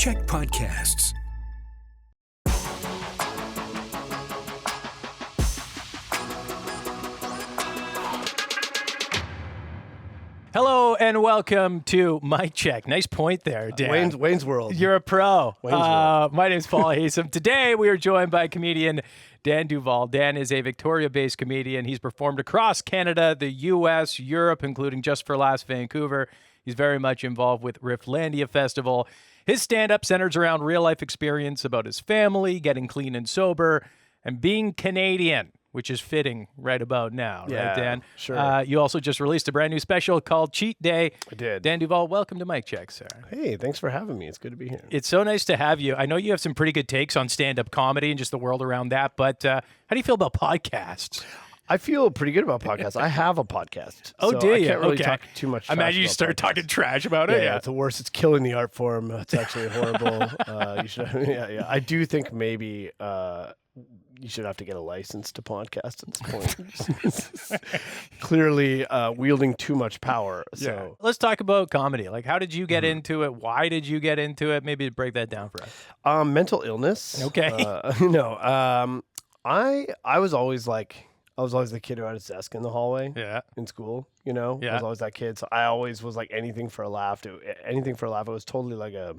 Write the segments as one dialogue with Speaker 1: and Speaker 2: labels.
Speaker 1: CHEK Podcasts.
Speaker 2: Hello and welcome to Mic Check. Nice point there, Dan.
Speaker 3: Wayne's World.
Speaker 2: You're a pro.
Speaker 3: Wayne's World.
Speaker 2: My name's Paul Haysom. Today we are joined by comedian Dan Duvall. Dan is a Victoria-based comedian. He's performed across Canada, the U.S., Europe, including Just for Laughs, Vancouver. He's very much involved with Riftlandia Festival. His stand-up centers around real-life experience about his family, getting clean and sober, and being Canadian, which is fitting right about now, right, Dan?
Speaker 3: Sure.
Speaker 2: You also just released a brand new special called Cheat Day.
Speaker 3: I did.
Speaker 2: Dan Duvall, welcome to Mic Check, sir.
Speaker 3: Hey, thanks for having me. It's good to be here.
Speaker 2: It's so nice to have you. I know you have some pretty good takes on stand-up comedy and just the world around that, but how do you feel about podcasts?
Speaker 3: I feel pretty good about podcasts. I have a podcast.
Speaker 2: Oh,
Speaker 3: so
Speaker 2: do
Speaker 3: I
Speaker 2: you?
Speaker 3: can't really
Speaker 2: Okay.
Speaker 3: talk too much
Speaker 2: I imagine you
Speaker 3: about
Speaker 2: start
Speaker 3: podcasts.
Speaker 2: talking trash about it.
Speaker 3: Yeah, it's the worst. It's killing the art form. It's actually horrible. You should. Yeah. I do think maybe you should have to get a license to podcast at this point. Clearly wielding too much power. So
Speaker 2: Let's talk about comedy. Like, how did you get into it? Why did you get into it? Maybe break that down for us.
Speaker 3: mental illness.
Speaker 2: Okay.
Speaker 3: I was always the kid who had his desk in the hallway.
Speaker 2: Yeah.
Speaker 3: In school, I
Speaker 2: Yeah.
Speaker 3: was always that kid. So I always was like anything for a laugh. Anything for a laugh. It was totally like it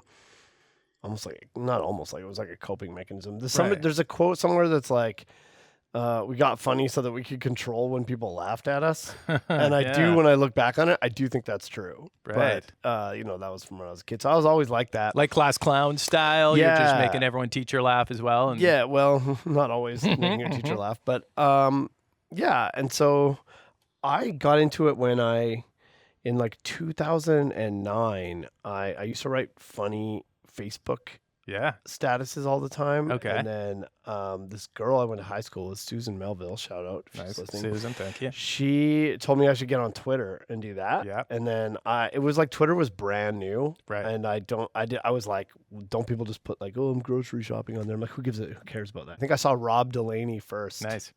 Speaker 3: was like a coping mechanism.
Speaker 2: Right.
Speaker 3: There's a quote somewhere that's like, we got funny so that we could control when people laughed at us. And I do, when I look back on it, I do think that's true.
Speaker 2: Right.
Speaker 3: But, that was from when I was a kid. So I was always like that.
Speaker 2: Like class clown style? You're just
Speaker 3: Yeah.
Speaker 2: making everyone teacher laugh as well? And
Speaker 3: Yeah, well, not always making your teacher laugh, but and so I got into it when in like 2009, I used to write funny Facebook
Speaker 2: Yeah.
Speaker 3: statuses all the time.
Speaker 2: Okay.
Speaker 3: And then this girl I went to high school with, Susan Melville, shout out if she's
Speaker 2: Nice.
Speaker 3: listening.
Speaker 2: Susan, thank you.
Speaker 3: She told me I should get on Twitter and do that.
Speaker 2: Yeah.
Speaker 3: And then it was like Twitter was brand new.
Speaker 2: Right.
Speaker 3: And I was like, don't people just put like, oh, I'm grocery shopping on there? I'm like, who cares about that? I think I saw Rob Delaney first.
Speaker 2: Nice.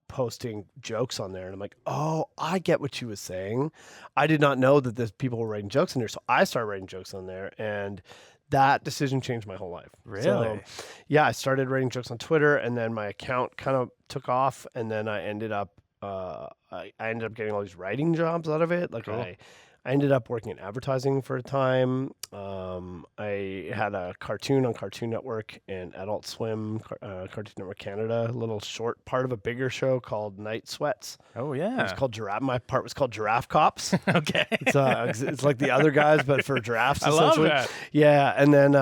Speaker 3: Posting jokes on there, and I'm like, oh, I get what she was saying. I did not know that people were writing jokes in there, so I started writing jokes on there, and that decision changed my whole life.
Speaker 2: Really?
Speaker 3: So, yeah, I started writing jokes on Twitter, and then my account kind of took off, and then I ended up getting all these writing jobs out of it. Like
Speaker 2: Cool.
Speaker 3: I ended up working in advertising for a time. I had a cartoon on Cartoon Network and Adult Swim, Cartoon Network Canada, a little short part of a bigger show called Night Sweats.
Speaker 2: Oh,
Speaker 3: It
Speaker 2: yeah.
Speaker 3: was called Giraffe. My part was called Giraffe Cops.
Speaker 2: Okay.
Speaker 3: It's like the other guys, but for giraffes.
Speaker 2: I love
Speaker 3: essentially.
Speaker 2: that.
Speaker 3: Yeah, and then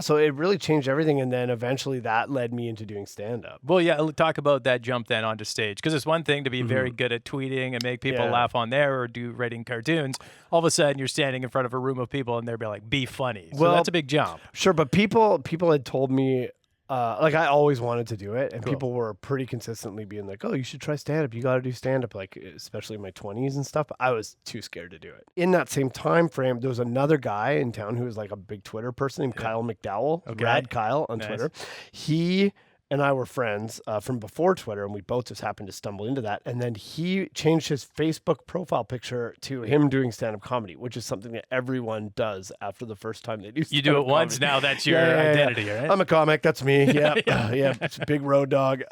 Speaker 3: so it really changed everything, and then eventually that led me into doing stand up.
Speaker 2: Well, yeah, talk about that jump then onto stage. Because it's one thing to be very good at tweeting and make people
Speaker 3: Yeah.
Speaker 2: laugh on there or do writing cartoons. All of a sudden, you're standing in front of a room of people and they're be like, be funny. So
Speaker 3: Well,
Speaker 2: that's a big jump.
Speaker 3: Sure, but people had told me, like I always wanted to do it, and
Speaker 2: Cool.
Speaker 3: people were pretty consistently being like, "Oh, you should try stand up. You got to do stand up." Like especially in my 20s and stuff. But I was too scared to do it. In that same time frame, there was another guy in town who was like a big Twitter person named Kyle McDowell,
Speaker 2: Okay.
Speaker 3: Rad Kyle on
Speaker 2: Nice.
Speaker 3: Twitter. He and I were friends from before Twitter, and we both just happened to stumble into that. And then he changed his Facebook profile picture to him doing stand-up comedy, which is something that everyone does after the first time they do stand-up
Speaker 2: You do it once,
Speaker 3: comedy.
Speaker 2: now that's your
Speaker 3: Yeah.
Speaker 2: identity, right?
Speaker 3: I'm a comic. That's me. Yeah. Yeah. It's a big road dog.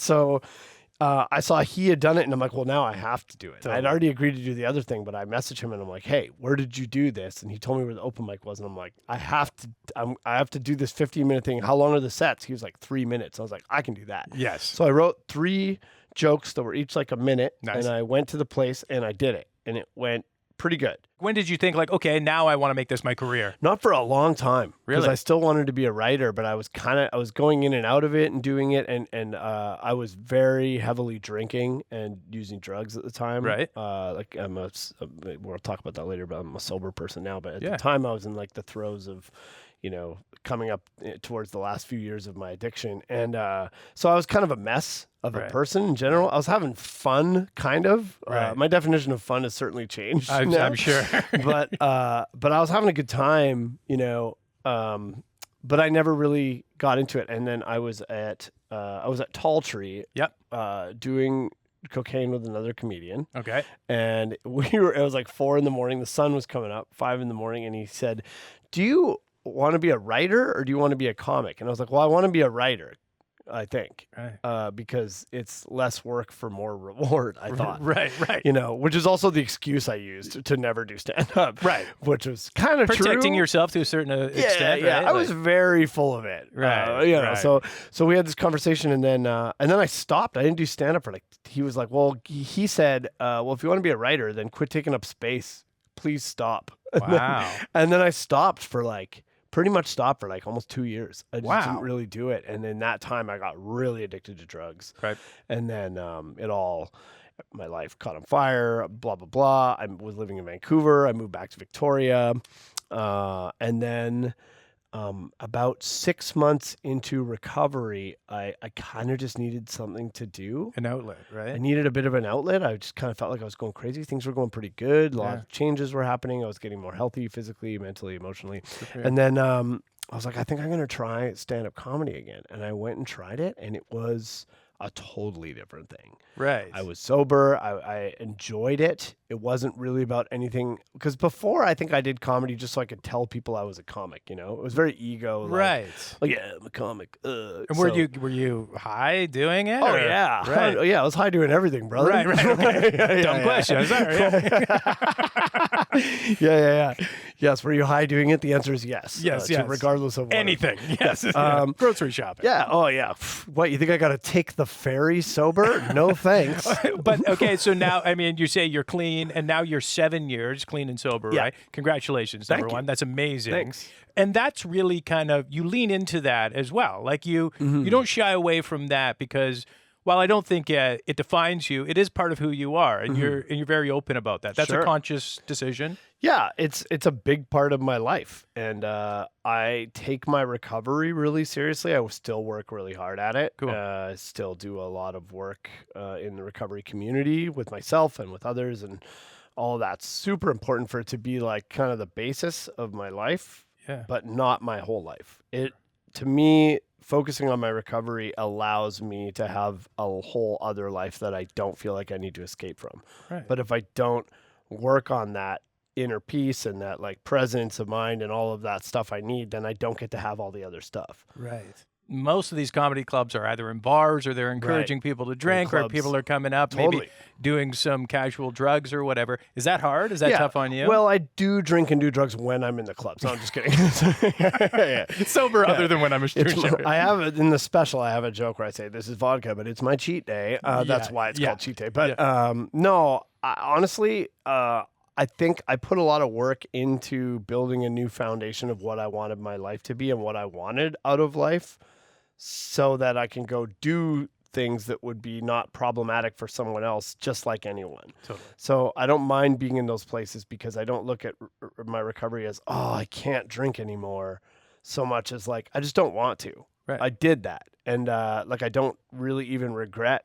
Speaker 3: So I saw he had done it, and I'm like, well, now I have to do it.
Speaker 2: Totally.
Speaker 3: I'd already agreed to do the other thing, but I messaged him and I'm like, hey, where did you do this? And he told me where the open mic was, and I'm like, I have to do this 15-minute thing. How long are the sets? He was like 3 minutes. I was like, I can do that.
Speaker 2: Yes.
Speaker 3: So I wrote 3 jokes that were each like a minute,
Speaker 2: Nice.
Speaker 3: and I went to the place and I did it, and it went pretty good.
Speaker 2: When did you think like, okay, now I want to make this my career?
Speaker 3: Not for a long time, because
Speaker 2: Really?
Speaker 3: I still wanted to be a writer, but I was going in and out of it and doing it, and I was very heavily drinking and using drugs at the time.
Speaker 2: Right.
Speaker 3: Like we'll talk about that later, but I'm a sober person now. But at
Speaker 2: Yeah.
Speaker 3: the time, I was in like the throes of, coming up towards the last few years of my addiction, and so I was kind of a mess of a
Speaker 2: Right.
Speaker 3: person in general. I was having fun, kind of.
Speaker 2: Right.
Speaker 3: My definition of fun has certainly changed.
Speaker 2: I'm sure.
Speaker 3: but I was having a good time, but I never really got into it. And then I was at Tall Tree,
Speaker 2: Yep.
Speaker 3: doing cocaine with another comedian,
Speaker 2: Okay.
Speaker 3: and it was like 4 a.m. the sun was coming up, 5 a.m, and he said, do you want to be a writer or do you want to be a comic? And I was like, well, I want to be a writer, I think, because it's less work for more reward, I thought.
Speaker 2: Right.
Speaker 3: Which is also the excuse I used to never do stand-up.
Speaker 2: Right.
Speaker 3: Which was kind of
Speaker 2: Protecting
Speaker 3: true.
Speaker 2: yourself to a certain extent,
Speaker 3: Yeah,
Speaker 2: right?
Speaker 3: I was very full of it.
Speaker 2: Right.
Speaker 3: So we had this conversation and then I stopped. I didn't do stand-up for he was like, well, he said, well, if you want to be a writer, then quit taking up space. Please stop.
Speaker 2: Wow.
Speaker 3: And then I stopped for pretty much stopped for almost 2 years. I just didn't
Speaker 2: Wow.
Speaker 3: really do it. And in that time I got really addicted to drugs.
Speaker 2: Right.
Speaker 3: And then my life caught on fire, blah, blah, blah. I was living in Vancouver. I moved back to Victoria. And then about 6 months into recovery, I kind of just needed something to do.
Speaker 2: An outlet, right?
Speaker 3: I needed a bit of an outlet. I just kind of felt like I was going crazy. Things were going pretty good. A lot of changes were happening. I was getting more healthy physically, mentally, emotionally. And then I was like, I think I'm going to try stand-up comedy again. And I went and tried it, and it was a totally different thing.
Speaker 2: Right.
Speaker 3: I was sober. I enjoyed it. It wasn't really about anything. Because before, I think I did comedy just so I could tell people I was a comic, It was very ego.
Speaker 2: Right.
Speaker 3: Like, yeah, I'm a comic.
Speaker 2: And were you high doing it?
Speaker 3: Oh,
Speaker 2: or?
Speaker 3: yeah.
Speaker 2: Right.
Speaker 3: Yeah, I was high doing everything, brother.
Speaker 2: Right. Okay. Dumb question. Sorry.
Speaker 3: Yeah. Yes. Were you high doing it? The answer is yes.
Speaker 2: Yes.
Speaker 3: Regardless of what.
Speaker 2: Anything. Yes. Grocery shopping.
Speaker 3: Yeah. Oh, yeah. What, you think I got to take the ferry sober? No, thanks.
Speaker 2: But okay, so now, I mean, you say you're clean, and now you're 7 years clean and sober, right? Congratulations, number one. That's amazing.
Speaker 3: Thanks.
Speaker 2: And that's really kind of, you lean into that as well. Like you don't shy away from that because, while I don't think it defines you, it is part of who you are, and you're very open about that. That's a conscious decision.
Speaker 3: Yeah, it's a big part of my life, and I take my recovery really seriously. I still work really hard at it.
Speaker 2: Cool.
Speaker 3: I still do a lot of work in the recovery community with myself and with others, and all that's super important for it to be kind of the basis of my life, but not my whole life. To me, focusing on my recovery allows me to have a whole other life that I don't feel like I need to escape from.
Speaker 2: Right.
Speaker 3: But if I don't work on that inner peace and that presence of mind and all of that stuff I need, then I don't get to have all the other stuff.
Speaker 2: Right. Most of these comedy clubs are either in bars or they're encouraging people to drink, or people are coming up, maybe doing some casual drugs or whatever. Is that hard? Is that tough on you?
Speaker 3: Well, I do drink and do drugs when I'm in the clubs. No, I'm just kidding.
Speaker 2: Sober other than when I'm a student.
Speaker 3: I have it in the special. I have a joke where I say, this is vodka, but it's my cheat day. That's why it's called cheat day. But no, honestly, I think I put a lot of work into building a new foundation of what I wanted my life to be and what I wanted out of life, so that I can go do things that would be not problematic for someone else, just like anyone.
Speaker 2: Totally.
Speaker 3: So I don't mind being in those places because I don't look at my recovery as, I can't drink anymore, so much as I just don't want to.
Speaker 2: Right.
Speaker 3: I did that. And I don't really even regret,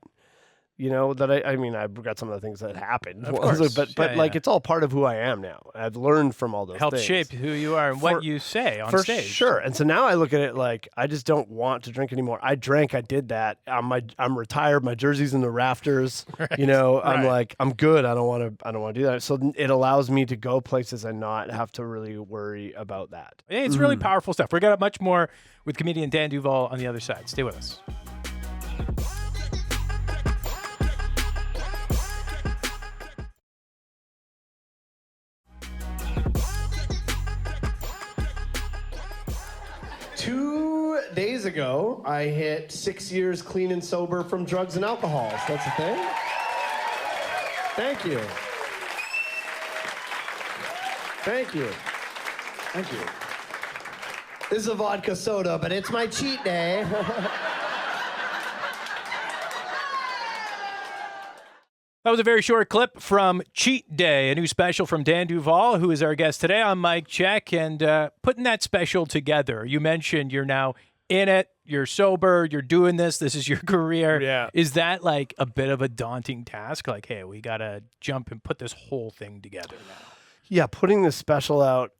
Speaker 3: that I mean, I regret some of the things that happened.
Speaker 2: Of course.
Speaker 3: But it's all part of who I am now. I've learned from all those things.
Speaker 2: Helps shape who you are and what you say on stage.
Speaker 3: For sure. And so now I look at it I just don't want to drink anymore. I drank, I did that. I'm retired. My jersey's in the rafters.
Speaker 2: Right.
Speaker 3: I'm good. I don't want to do that. So it allows me to go places and not have to really worry about that.
Speaker 2: It's really powerful stuff. We're going to have much more with comedian Dan Duvall on the other side. Stay with us.
Speaker 3: Days ago, I hit 6 years clean and sober from drugs and alcohol. So that's a thing. Thank you. Thank you. Thank you. This is a vodka soda, but it's my cheat day.
Speaker 2: That was a very short clip from Cheat Day, a new special from Dan Duvall, who is our guest today on CHEK, and putting that special together. You mentioned you're now in it, you're sober, you're doing this is your career.
Speaker 3: Yeah.
Speaker 2: Is that a bit of a daunting task? Hey, we got to jump and put this whole thing together now.
Speaker 3: Yeah, putting this special out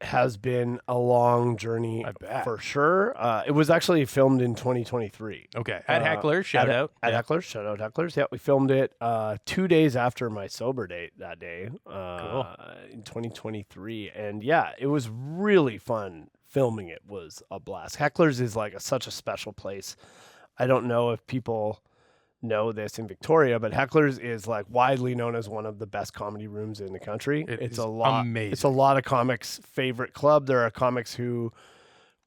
Speaker 3: has been a long journey
Speaker 2: I bet.
Speaker 3: for sure. It was actually filmed in 2023.
Speaker 2: Okay. At Heckler, shout out.
Speaker 3: At Hecklers, shout out Hecklers. Yeah, we filmed it 2 days after my sober date that day in 2023. And yeah, it was really fun. Filming it was a blast. Hecklers is like such a special place. I don't know if people know this in Victoria, but Hecklers is like widely known as one of the best comedy rooms in the country. It's a lot.
Speaker 2: amazing.
Speaker 3: It's a lot of comics' favorite club. There are comics who,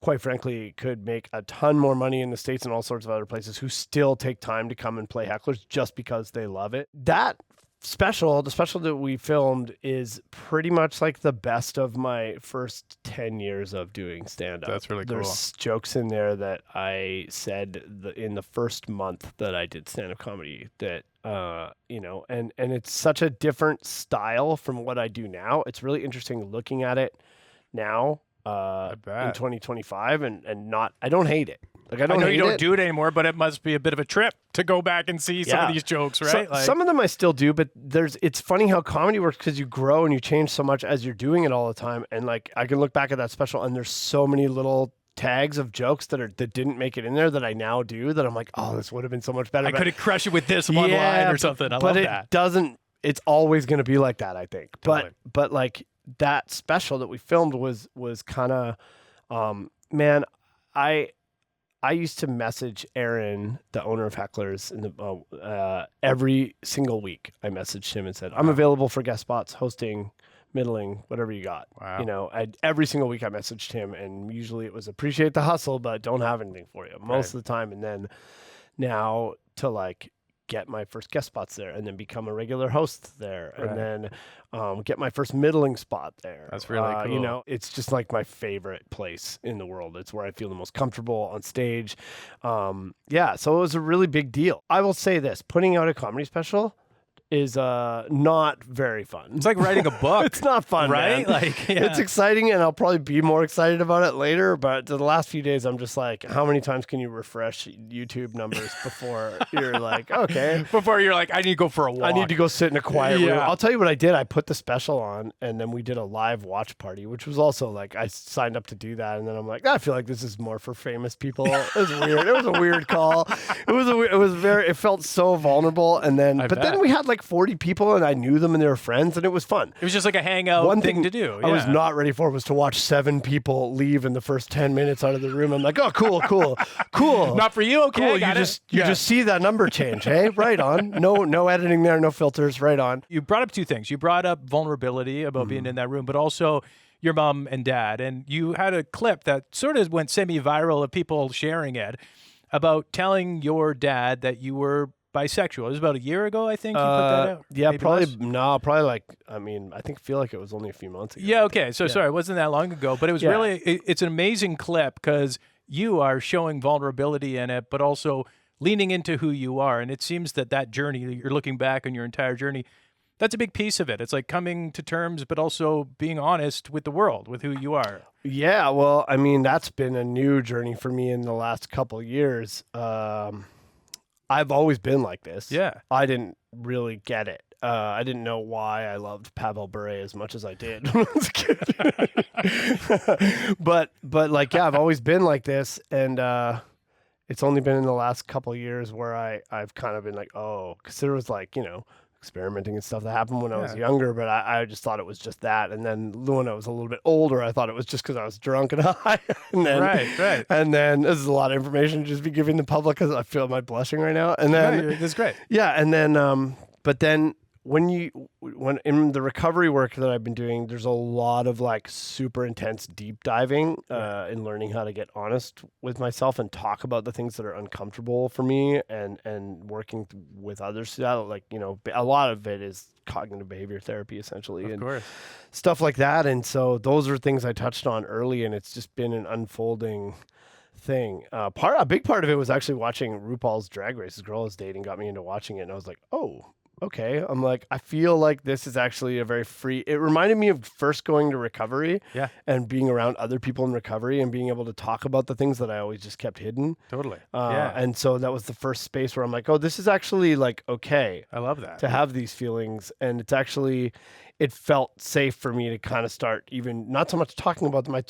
Speaker 3: quite frankly, could make a ton more money in the States and all sorts of other places who still take time to come and play Hecklers just because they love it. That special, the special that we filmed, is pretty much like the best of my first 10 years of doing stand-up.
Speaker 2: That's really cool.
Speaker 3: There's jokes in there that I said in the first month that I did stand-up comedy that, and it's such a different style from what I do now. It's really interesting looking at it now in 2025 and not, I don't hate it. Like, I
Speaker 2: know you don't do it anymore, but it must be a bit of a trip to go back and see some of these jokes, right?
Speaker 3: Some of them I still do, but it's funny how comedy works because you grow and you change so much as you're doing it all the time. And like, I can look back at that special and there's so many little tags of jokes that didn't make it in there that I now do that I'm like, oh, this would have been so much better.
Speaker 2: I could have crushed it with this one line or something. I love that.
Speaker 3: It's always going to be like that, I think.
Speaker 2: Totally.
Speaker 3: But like that special that we filmed was kind of, man, I used to message Aaron, the owner of Hecklers, every single week. I messaged him and said, I'm available for guest spots, hosting, middling, whatever you got.
Speaker 2: Wow.
Speaker 3: Every single week I messaged him, and usually it was appreciate the hustle, but don't have anything for you most of the time. And then now to like get my first guest spots there and then become a regular host there and then get my first middling spot there.
Speaker 2: That's really cool.
Speaker 3: It's just like my favorite place in the world. It's where I feel the most comfortable on stage. So it was a really big deal. I will say this, putting out a comedy special is not very fun.
Speaker 2: It's like writing a book.
Speaker 3: It's not fun,
Speaker 2: right?
Speaker 3: Man.
Speaker 2: Like,
Speaker 3: it's exciting, and I'll probably be more excited about it later. But the last few days, I'm just like, how many times can you refresh YouTube numbers before you're like, okay?
Speaker 2: Before you're like, I need to go for a walk.
Speaker 3: I need to go sit in a quiet room. I'll tell you what I did. I put the special on, and then we did a live watch party, which was also like, I signed up to do that, and then I'm like, I feel like this is more for famous people. It was weird. It was a weird call. It felt so vulnerable, and then then we had like 40 people, and I knew them, and they were friends, and it was fun.
Speaker 2: It was just like a hangout thing to do.
Speaker 3: I was not ready for was to watch 7 people leave in the first 10 minutes out of the room. I'm like, oh, cool.
Speaker 2: Not for you, okay?
Speaker 3: Cool. You just see that number change, hey? Right on. No editing there, no filters. Right on.
Speaker 2: You brought up 2 things. You brought up vulnerability about being in that room, but also your mom and dad. And you had a clip that sort of went semi-viral of people sharing it about telling your dad that you were bisexual. It was about a year ago, I think, you put that out.
Speaker 3: Yeah,
Speaker 2: Maybe
Speaker 3: probably like, feel like it was only a few months ago.
Speaker 2: Yeah, okay. So sorry, it wasn't that long ago, but it was really, it's an amazing clip because you are showing vulnerability in it, but also leaning into who you are. And it seems that journey, you're looking back on your entire journey, that's a big piece of it. It's like coming to terms, but also being honest with the world, with who you are.
Speaker 3: Yeah, well, I mean, that's been a new journey for me in the last couple of years. I've always been like this.
Speaker 2: Yeah.
Speaker 3: I didn't really get it. I didn't know why I loved Pavel Bure as much as I did when I was a kid. but like, yeah, I've always been like this. And it's only been in the last couple of years where I've kind of been like, oh, because there was like, experimenting and stuff that happened when I was younger, but I just thought it was just that. And then when I was a little bit older, I thought it was just because I was drunk and high. And then,
Speaker 2: right.
Speaker 3: And then this is a lot of information to just be giving the public because I feel my blushing right now. And then
Speaker 2: that's great.
Speaker 3: Yeah, and then but then when in the recovery work that I've been doing, there's a lot of like super intense deep diving in learning how to get honest with myself and talk about the things that are uncomfortable for me and working with others. Like, a lot of it is cognitive behavior therapy essentially,
Speaker 2: of course,
Speaker 3: stuff like that. And so those are things I touched on early, and it's just been an unfolding thing. A big part of it was actually watching RuPaul's Drag Race. This girl I was dating got me into watching it, and I was like, oh, okay. I'm like, I feel like this is actually a very free. It reminded me of first going to recovery
Speaker 2: Yeah.
Speaker 3: and being around other people in recovery and being able to talk about the things that I always just kept hidden.
Speaker 2: Totally.
Speaker 3: And so that was the first space where I'm like, oh, this is actually like okay
Speaker 2: I love that.
Speaker 3: to have these feelings. And it's actually, it felt safe for me to kind of start even not so much talking about them. I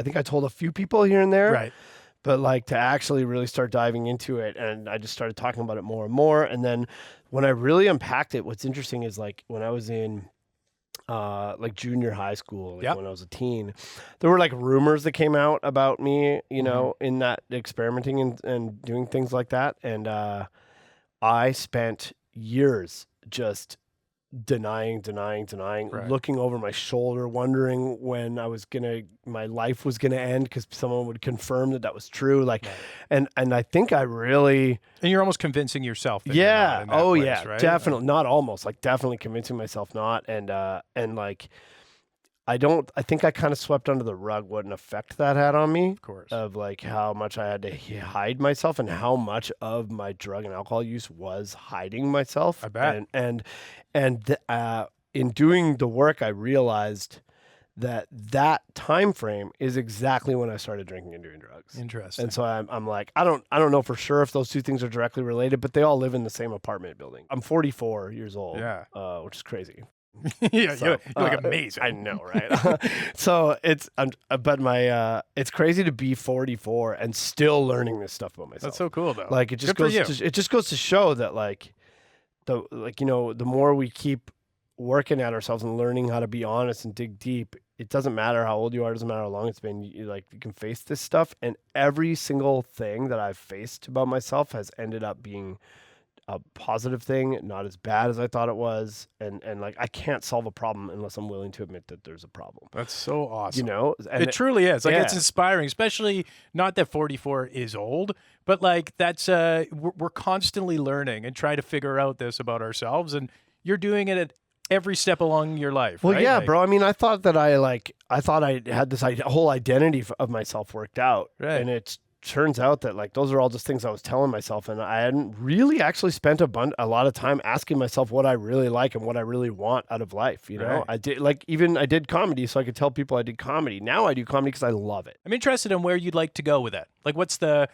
Speaker 3: think I told a few people here and there.
Speaker 2: Right.
Speaker 3: But like to actually really start diving into it, and I just started talking about it more and more. And then when I really unpacked it, what's interesting is like when I was in like junior high school, like when I was a teen, there were like rumors that came out about me, you know, in that experimenting and doing things like that. And I spent years just denying,
Speaker 2: Right.
Speaker 3: looking over my shoulder, wondering when my life was gonna end because someone would confirm that was true. Like, and I think I really,
Speaker 2: And you're almost convincing yourself that you're not in that place, right?
Speaker 3: definitely, not almost, like definitely convincing myself not, and like, I think I kind of swept under the rug what an effect that had on me.
Speaker 2: Of course.
Speaker 3: Of like how much I had to hide myself and how much of my drug and alcohol use was hiding myself.
Speaker 2: I bet.
Speaker 3: And in doing the work, I realized that time frame is exactly when I started drinking and doing drugs.
Speaker 2: Interesting.
Speaker 3: And so I'm like, I don't know for sure if those two things are directly related, but they all live in the same apartment building. I'm 44 years old, which is crazy.
Speaker 2: Yeah,
Speaker 3: So,
Speaker 2: you look amazing.
Speaker 3: I know, right? So it's crazy to be 44 and still learning this stuff about myself.
Speaker 2: That's so cool, though.
Speaker 3: Like it just goes to show that the more we keep working at ourselves and learning how to be honest and dig deep, it doesn't matter how old you are, it doesn't matter how long it's been. You can face this stuff, and every single thing that I've faced about myself has ended up being a positive thing, not as bad as I thought it was. And like, I can't solve a problem unless I'm willing to admit that there's a problem.
Speaker 2: That's so awesome.
Speaker 3: You know, and
Speaker 2: it truly is. Like, it's inspiring, especially not that 44 is old, but like that's, we're constantly learning and trying to figure out this about ourselves. And you're doing it at every step along your life.
Speaker 3: Well,
Speaker 2: right?
Speaker 3: yeah,
Speaker 2: like,
Speaker 3: bro. I mean, I thought I had this whole identity of myself worked out.
Speaker 2: Right.
Speaker 3: And it turns out that like those are all just things I was telling myself, and I hadn't really actually spent a lot of time asking myself what I really like and what I really want out of life. You know,
Speaker 2: Right.
Speaker 3: I did comedy so I could tell people I did comedy. Now I do comedy because I love it.
Speaker 2: I'm interested in where you'd like to go with it. Like, what's the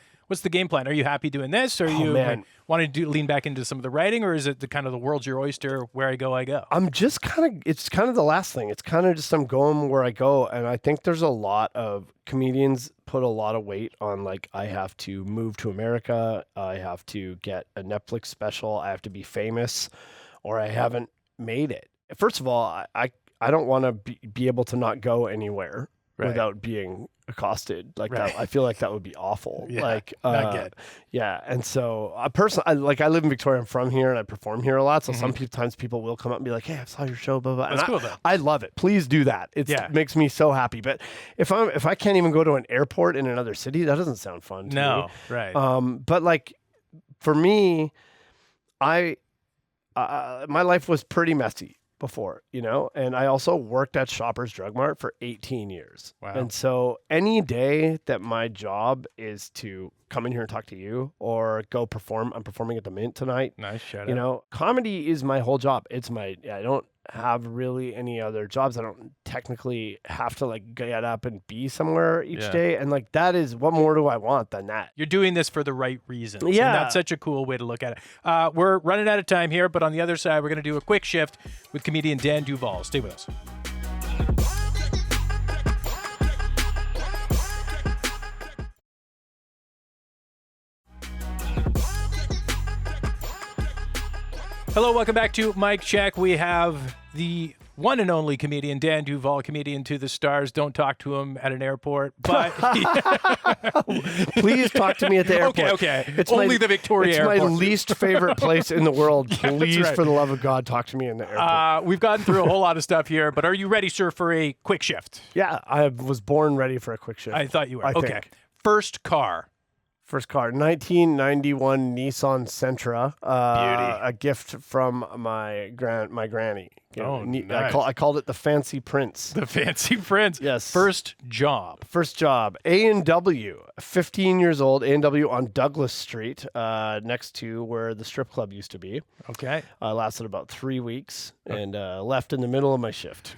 Speaker 2: game plan? Are you happy doing this? Or are you wanting to lean back into some of the writing, or is it the kind of the world's your oyster, where I go, I go?
Speaker 3: I'm just it's kind of the last thing. It's kind of just I'm going where I go. And I think there's a lot of comedians put a lot of weight on like, I have to move to America. I have to get a Netflix special. I have to be famous, or I haven't made it. First of all, I don't want to be able to not go anywhere without being accosted like that. I feel like that would be awful.
Speaker 2: Yeah,
Speaker 3: like
Speaker 2: not good.
Speaker 3: Yeah. And so I live in Victoria. I'm from here and I perform here a lot. So sometimes people will come up and be like, hey, I saw your show, blah, blah.
Speaker 2: That's cool though.
Speaker 3: I love it. Please do that. It makes me so happy. But if I can't even go to an airport in another city, that doesn't sound fun to me.
Speaker 2: Right.
Speaker 3: But like for me, my life was pretty messy before, you know, and I also worked at Shoppers Drug Mart for 18 years.
Speaker 2: Wow.
Speaker 3: And so any day that my job is to come in here and talk to you or go perform, I'm performing at the Mint tonight.
Speaker 2: Nice shout out.
Speaker 3: You know, comedy is my whole job. I don't have really any other jobs. I don't technically have to like get up and be somewhere each day. And like, that is, what more do I want than that?
Speaker 2: You're doing this for the right reasons.
Speaker 3: Yeah.
Speaker 2: And that's such a cool way to look at it. We're running out of time here, but on the other side, we're going to do a quick shift with comedian Dan Duvall. Stay with us. Hello, welcome back to Mike Check. We have the one and only comedian Dan Duvall, comedian to the stars. Don't talk to him at an airport, but
Speaker 3: please talk to me at the airport.
Speaker 2: Okay. It's only the Victoria Airport.
Speaker 3: It's my least favorite place in the world. Please, for the love of God, talk to me in the airport.
Speaker 2: We've gotten through a whole lot of stuff here, but are you ready, sir, for a quick shift?
Speaker 3: Yeah, I was born ready for a quick shift.
Speaker 2: I thought you were.
Speaker 3: I
Speaker 2: okay.
Speaker 3: think.
Speaker 2: First car.
Speaker 3: First car, 1991 Nissan Sentra.
Speaker 2: Beauty.
Speaker 3: A gift from my granny.
Speaker 2: Oh,
Speaker 3: I
Speaker 2: nice.
Speaker 3: called it the Fancy Prince.
Speaker 2: The Fancy Prince.
Speaker 3: Yes.
Speaker 2: First job.
Speaker 3: First job, A&W. 15 years old, A&W on Douglas Street, next to where the strip club used to be.
Speaker 2: Okay.
Speaker 3: Lasted about 3 weeks and left in the middle of my shift.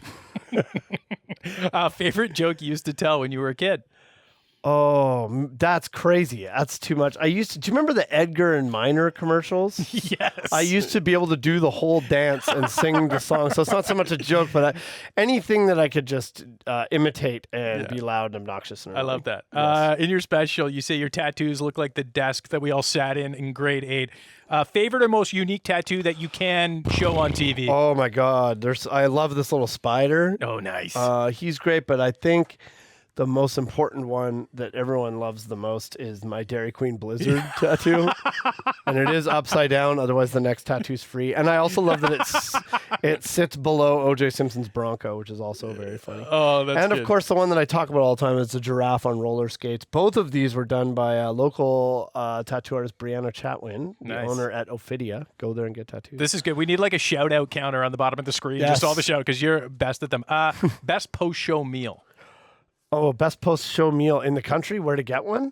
Speaker 2: Favorite joke you used to tell when you were a kid?
Speaker 3: Oh, that's crazy. That's too much. Do you remember the Edgar and Minor commercials?
Speaker 2: Yes.
Speaker 3: I used to be able to do the whole dance and sing the song. So it's not so much a joke, but anything that I could just imitate and be loud and obnoxious. And
Speaker 2: I love that.
Speaker 3: Yes.
Speaker 2: In your special, you say your tattoos look like the desk that we all sat in grade 8. Favorite or most unique tattoo that you can show on TV?
Speaker 3: Oh my God. I love this little spider.
Speaker 2: Oh, nice.
Speaker 3: He's great, but I think the most important one that everyone loves the most is my Dairy Queen Blizzard tattoo. And it is upside down, otherwise the next tattoo's free. And I also love that it sits below O.J. Simpson's Bronco, which is also very funny.
Speaker 2: Oh, that's
Speaker 3: And
Speaker 2: good.
Speaker 3: of course, the one that I talk about all the time is the giraffe on roller skates. Both of these were done by a local tattoo artist, Brianna Chatwin, the
Speaker 2: Nice.
Speaker 3: owner at Ophidia. Go there and get tattoos.
Speaker 2: This is good. We need like a shout out counter on the bottom of the screen.
Speaker 3: Yes.
Speaker 2: Just all the shout because you're best at them. Best post show meal.
Speaker 3: Oh, best post-show meal in the country? Where to get one?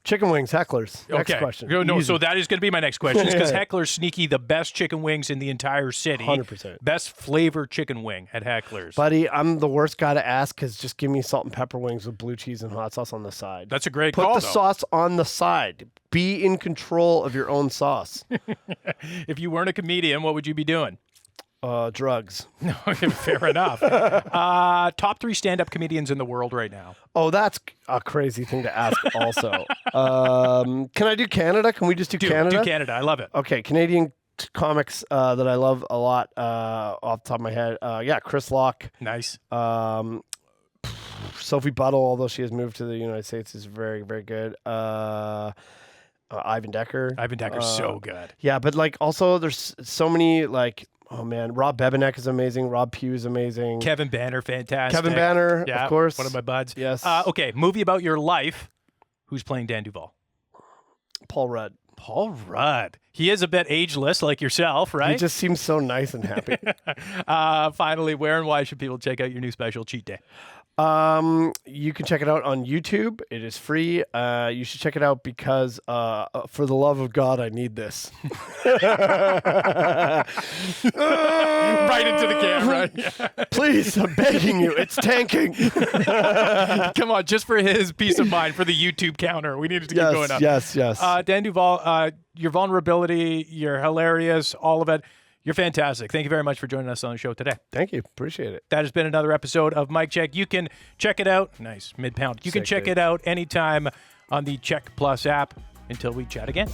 Speaker 3: Chicken wings, Hecklers. Next question.
Speaker 2: No,
Speaker 3: Easy.
Speaker 2: so that is going to be my next question. Because
Speaker 3: Yeah.
Speaker 2: Heckler's sneaky the best chicken wings in the entire city.
Speaker 3: 100%.
Speaker 2: Best flavor chicken wing at Heckler's.
Speaker 3: Buddy, I'm the worst guy to ask because just give me salt and pepper wings with blue cheese and hot sauce on the side.
Speaker 2: That's a great
Speaker 3: Put
Speaker 2: call,
Speaker 3: the
Speaker 2: though.
Speaker 3: sauce on the side. Be in control of your own sauce.
Speaker 2: If you weren't a comedian, what would you be doing?
Speaker 3: Drugs.
Speaker 2: No, fair enough. Top 3 stand-up comedians in the world right now.
Speaker 3: Oh, that's a crazy thing to ask also. Can I do Canada? Can we just do Canada?
Speaker 2: Do Canada. I love it.
Speaker 3: Okay, Canadian comics that I love a lot off the top of my head. Chris Lock.
Speaker 2: Nice.
Speaker 3: Sophie Buttle, although she has moved to the United States, is very, very good. Ivan Decker.
Speaker 2: Ivan Decker's so good.
Speaker 3: Yeah, but like also there's so many like, oh man, Rob Bebenek is amazing. Rob Pugh is amazing.
Speaker 2: Kevin Banner, fantastic.
Speaker 3: Kevin Banner,
Speaker 2: yeah,
Speaker 3: of course.
Speaker 2: one of my buds.
Speaker 3: Yes.
Speaker 2: Okay, movie about your life. Who's playing Dan Duvall?
Speaker 3: Paul Rudd.
Speaker 2: Paul Rudd. He is a bit ageless like yourself, right?
Speaker 3: He just seems so nice and happy.
Speaker 2: Finally, where and why should people check out your new special, Cheat Day?
Speaker 3: You can check it out on YouTube. It is free. You should check it out because for the love of God, I need this.
Speaker 2: Right into the camera.
Speaker 3: Please, I'm begging you. It's tanking.
Speaker 2: Come on, just for his peace of mind, for the YouTube counter. We needed to keep going up.
Speaker 3: Yes.
Speaker 2: Dan Duvall, your vulnerability, you're hilarious, all of it. You're fantastic. Thank you very much for joining us on the show today.
Speaker 3: Thank you. Appreciate it.
Speaker 2: That has been another episode of Mic Check. You can check it out. Nice, mid-pound. You can
Speaker 3: Sick,
Speaker 2: check
Speaker 3: dude.
Speaker 2: it out anytime on the CHEK Plus app. Until we chat again.